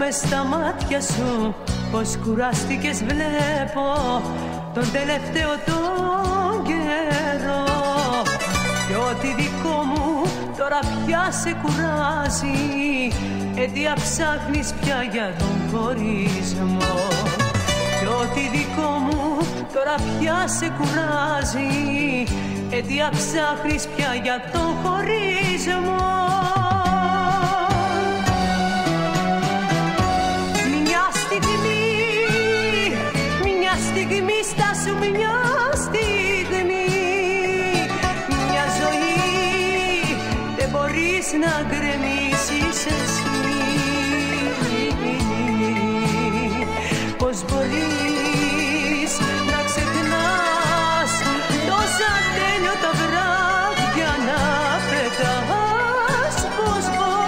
μες στα μάτια σου πως κουράστηκες βλέπω τον τελευταίο τον καιρό. Κι ό,τι δικό μου τώρα πια σε κουράζει, αιτία ψάχνεις πια για τον χωρισμό. Κι ό,τι δικό μου τώρα πια σε κουράζει, αιτία ψάχνεις πια για τον χωρισμό. Μια στιγμή στάσου, μια στιγμή, μια ζωή δεν μπορείς να γκρεμίσεις εσύ. Πώς μπορείς να ξεχνάς τόσα τέλειωτα βράδια να πετάς, πώς μπορείς.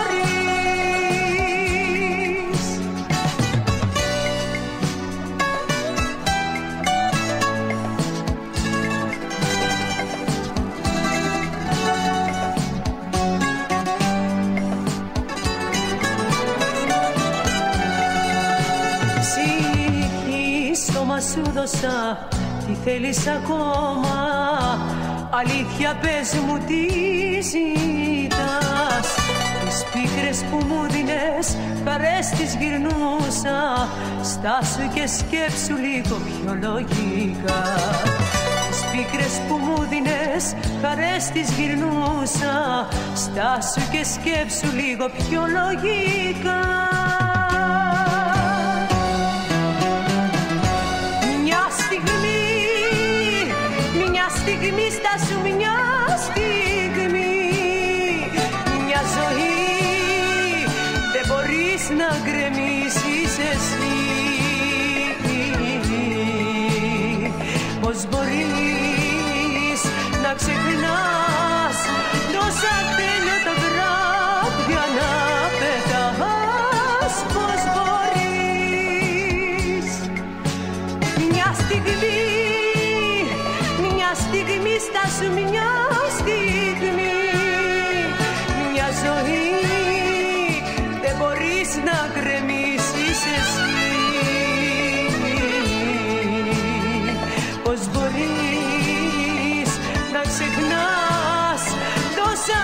Σώμα σου δώσα, τι θέλεις ακόμα, αλήθεια πες μου τι ζητάς. Τις πίκρες που μου δίνες, χαρές τις γυρνούσα, στάσου και σκέψου λίγο πιο λογικά. Τις πίκρες που μου δίνες, χαρές τις γυρνούσα, στάσου και σκέψου λίγο πιο λογικά. Στιγμή στάσου, μια στιγμή, μια ζωή δεν μπορείς να γκρεμίσεις εσύ. Πώς μπορείς να ξεχνάς τόσα τέλειωτα βράδια να πετάς, πώς μπορείς. Μια στιγμή, μια στιγμή στάσου, μια στιγμή, μια ζωή δεν μπορείς να γκρεμίσεις εσύ. Πώς μπορείς να ξεχνάς τόσα